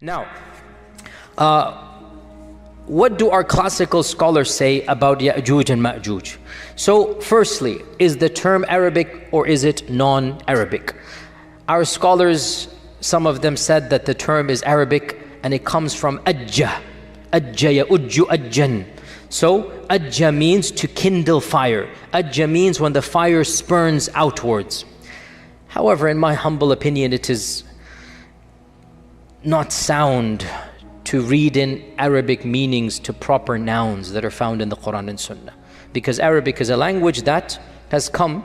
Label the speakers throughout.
Speaker 1: Now, what do our classical scholars say about Ya'juj and Ma'juj? So, firstly, is the term Arabic or is it non-Arabic? Our scholars, some of them said that the term is Arabic and it comes from ajja. Ajja ya'ujju ajjan. So, ajja means to kindle fire. Ajja means when the fire spurns outwards. However, in my humble opinion, it is not sound to read in Arabic meanings to proper nouns that are found in the Quran and Sunnah. Because Arabic is a language that has come,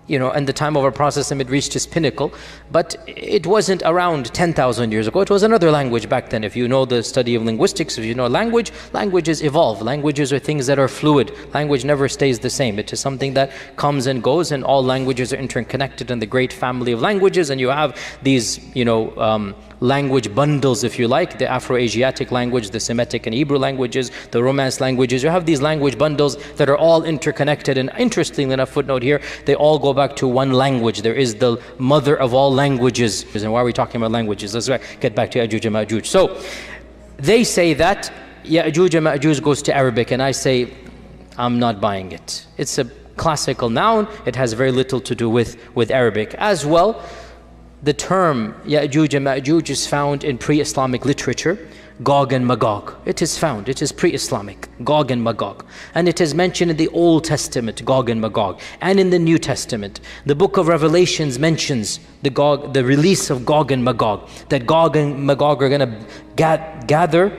Speaker 1: in the time of our Prophet, it reached its pinnacle, but it wasn't around 10,000 years ago. It was another language back then. If you know the study of linguistics, if you know languages evolve. Languages are things that are fluid. Language never stays the same. It is something that comes and goes, and all languages are interconnected in the great family of languages, and you have these, language bundles, if you like, the Afro-Asiatic language, the Semitic and Hebrew languages, the Romance languages. You have these language bundles that are all interconnected, and interestingly enough, footnote here, they all go back to one language. There is the mother of all languages. And why are we talking about languages? Let's get back to Ya'juj and Ma'juj. So, they say that Ya'juj and Ma'juj goes to Arabic, and I say, I'm not buying it. It's a classical noun. It has very little to do with Arabic. As well, the term Ya'juj and Ma'juj is found in pre-Islamic literature, Gog and Magog. It is found, it is pre-Islamic, Gog and Magog. And it is mentioned in the Old Testament, Gog and Magog, and in the New Testament. The book of Revelations mentions the release of Gog and Magog, that Gog and Magog are going to gather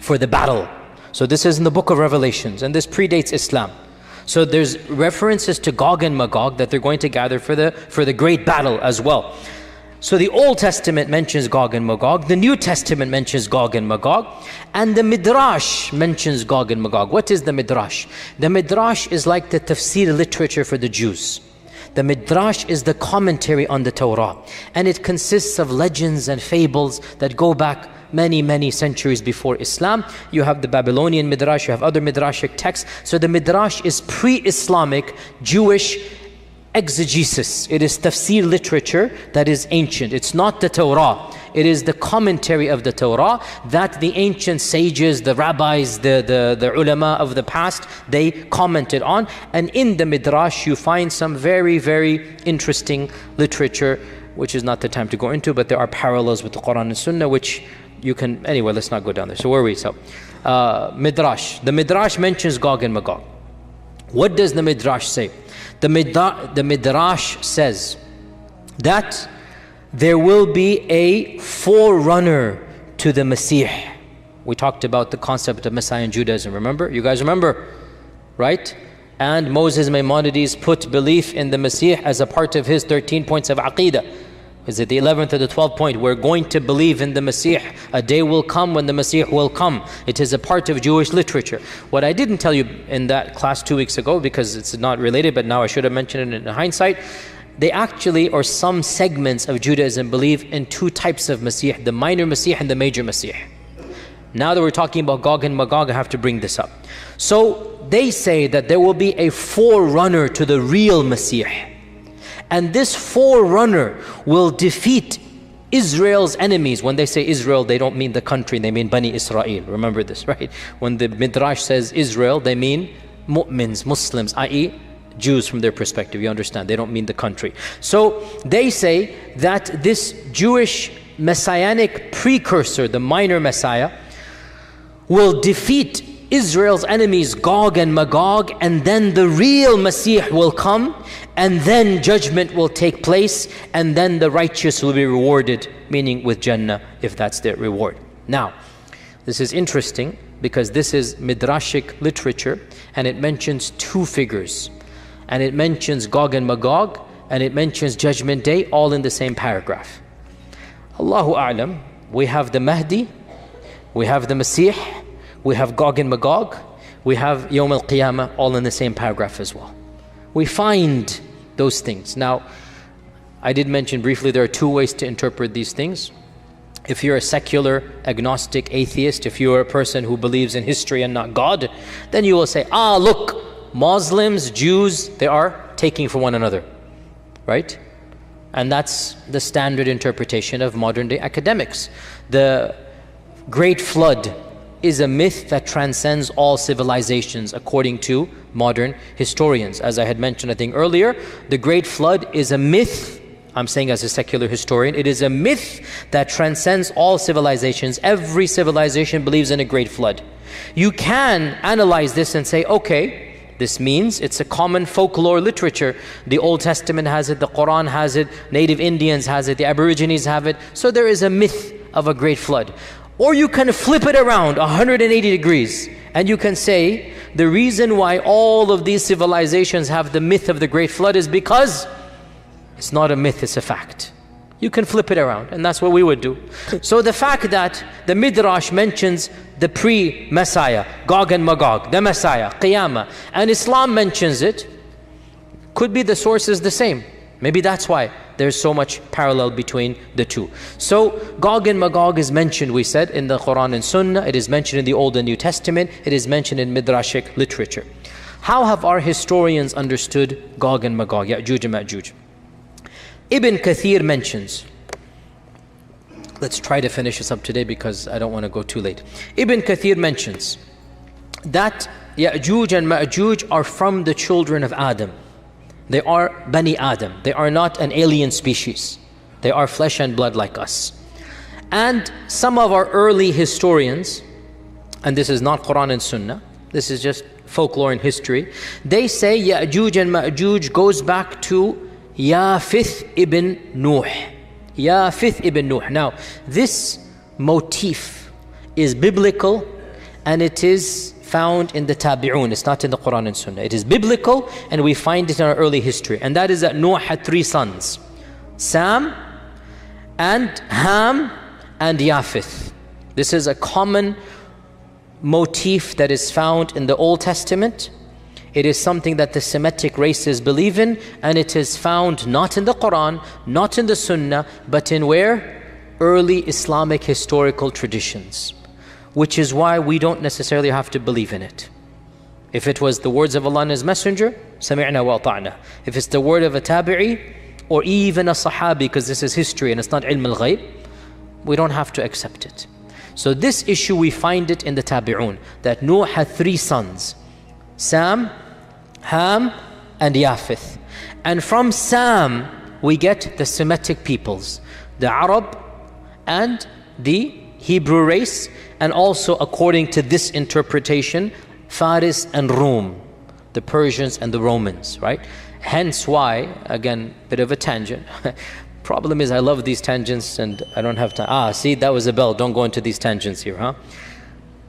Speaker 1: for the battle. So this is in the book of Revelations, and this predates Islam. So there's references to Gog and Magog that they're going to gather for the great battle as well. So the Old Testament mentions Gog and Magog, the New Testament mentions Gog and Magog, and the Midrash mentions Gog and Magog. What is the Midrash? The Midrash is like the tafsir literature for the Jews. The Midrash is the commentary on the Torah, and it consists of legends and fables that go back many, many centuries before Islam. You have the Babylonian Midrash, you have other Midrashic texts. So the Midrash is pre-Islamic Jewish exegesis. It is tafsir literature that is ancient. It's not the Torah. It is the commentary of the Torah that the ancient sages, the rabbis, the ulama of the past, they commented on. And in the Midrash you find some very, very interesting literature, which is not the time to go into, but there are parallels with the Quran and Sunnah, which you can, anyway, let's not go down there. So where are we? So, Midrash. The Midrash mentions Gog and Magog. What does the Midrash say? The Midrash says that there will be a forerunner to the Messiah. We talked about the concept of Messiah in Judaism, remember? You guys remember, right? And Moses Maimonides put belief in the Messiah as a part of his 13 points of Aqidah. Is it the 11th or the 12th point? We're going to believe in the Messiah. A day will come when the Messiah will come. It is a part of Jewish literature. What I didn't tell you in that class 2 weeks ago, because it's not related, but now I should have mentioned it in hindsight, they actually, or some segments of Judaism, believe in two types of Messiah, the minor Messiah and the major Messiah. Now that we're talking about Gog and Magog, I have to bring this up. So they say that there will be a forerunner to the real Messiah. And this forerunner will defeat Israel's enemies. When they say Israel, they don't mean the country, they mean Bani Israel. Remember this, right? When the Midrash says Israel, they mean mu'mins, Muslims, i.e. Jews from their perspective, you understand, they don't mean the country. So they say that this Jewish messianic precursor, the minor Messiah, will defeat Israel's enemies, Gog and Magog, and then the real Messiah will come, and then judgment will take place, and then the righteous will be rewarded, meaning with Jannah, if that's their reward. Now, this is interesting because this is Midrashic literature, and it mentions two figures. And it mentions Gog and Magog, and it mentions Judgment Day, all in the same paragraph. Allahu A'lam, we have the Mahdi, we have the Messiah, we have Gog and Magog, we have Yawm al-Qiyamah, all in the same paragraph as well. We find those things. Now, I did mention briefly there are two ways to interpret these things. If you're a secular, agnostic, atheist, if you're a person who believes in history and not God, then you will say, look, Muslims, Jews, they are taking from one another, right? And that's the standard interpretation of modern day academics. The Great Flood is a myth that transcends all civilizations according to modern historians. As I had mentioned, I think earlier, the Great Flood is a myth. I'm saying as a secular historian, it is a myth that transcends all civilizations. Every civilization believes in a Great Flood. You can analyze this and say, okay, this means it's a common folklore literature. The Old Testament has it, the Quran has it, native Indians has it, the Aborigines have it. So there is a myth of a Great Flood. Or you can flip it around 180 degrees and you can say the reason why all of these civilizations have the myth of the Great Flood is because it's not a myth, it's a fact. You can flip it around, and that's what we would do. So the fact that the Midrash mentions the pre-Messiah, Gog and Magog, the Messiah, Qiyamah, and Islam mentions it, could be the source is the same. Maybe that's why there's so much parallel between the two. So Gog and Magog is mentioned, we said, in the Quran and Sunnah. It is mentioned in the Old and New Testament. It is mentioned in Midrashic literature. How have our historians understood Gog and Magog, Ya'juj and Ma'juj? Ibn Kathir mentions, let's try to finish this up today because I don't want to go too late. Ibn Kathir mentions that Ya'juj and Ma'juj are from the children of Adam. They are Bani Adam. They are not an alien species. They are flesh and blood like us. And some of our early historians, and this is not Quran and Sunnah, this is just folklore and history, they say Ya'juj and Ma'juj goes back to Yafith ibn Nuh. Yafith ibn Nuh. Now, this motif is biblical and it is found in the Tabi'un. It's not in the Quran and Sunnah. It is biblical and we find it in our early history. And that is that Noah had 3 sons. Sam and Ham and Yafith. This is a common motif that is found in the Old Testament. It is something that the Semitic races believe in, and it is found not in the Quran, not in the Sunnah, but in where? Early Islamic historical traditions. Which is why we don't necessarily have to believe in it. If it was the words of Allah and His Messenger, سَمِعْنَا وَأَطَعْنَا. If it's the word of a tabi'i, or even a sahabi, because this is history and it's not ilm al-ghayb, we don't have to accept it. So this issue we find it in the Tabi'un, that Noah had 3 sons, Sam, Ham, and Yafith. And from Sam, we get the Semitic peoples, the Arab and the Hebrew race, and also according to this interpretation, Faris and Rum, the Persians and the Romans, right? Hence why, again, bit of a tangent. Problem is I love these tangents and I don't have time. See, that was a bell. Don't go into these tangents here, huh?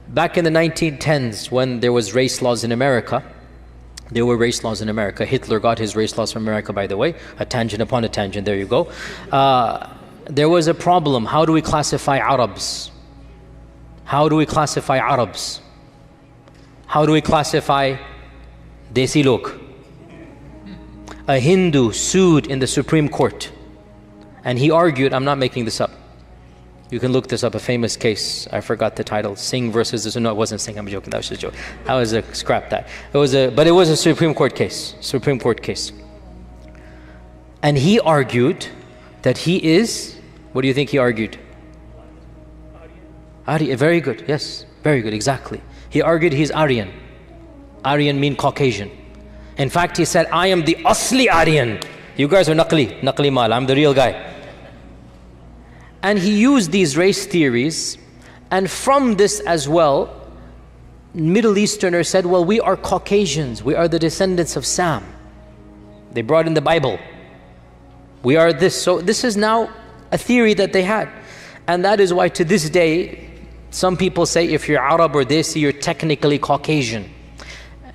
Speaker 1: Back in the 1910s, when there was race laws in America, there were race laws in America. Hitler got his race laws from America, by the way. A tangent upon a tangent, there you go. There was a problem. How do we classify Arabs? How do we classify Arabs? How do we classify Desi log? A Hindu sued in the Supreme Court. And he argued, I'm not making this up. You can look this up, a famous case. I forgot the title. Singh versus this. No, it wasn't Singh. I'm joking. That was just a joke. That was a scrap that. But it was a Supreme Court case. Supreme Court case. And he argued that he is. What do you think he argued? Aryan. Very good. Yes. Very good. Exactly. He argued he's Aryan. Aryan mean Caucasian. In fact, he said, I am the Asli Aryan. You guys are Naqli Mal. I'm the real guy. And he used these race theories, and from this as well, Middle Easterners said, well, we are Caucasians. We are the descendants of Sam. They brought in the Bible. We are this. So this is now a theory that they had. And that is why to this day, some people say if you're Arab or Desi, you're technically Caucasian.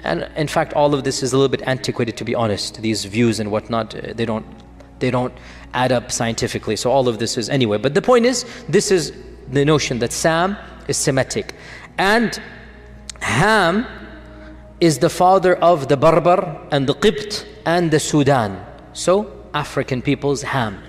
Speaker 1: And in fact, all of this is a little bit antiquated, to be honest. These views and whatnot, they don't add up scientifically. So all of this is anyway. But the point is, this is the notion that Sam is Semitic. And Ham is the father of the Barbar and the Qibt and the Sudan. So African peoples, Ham.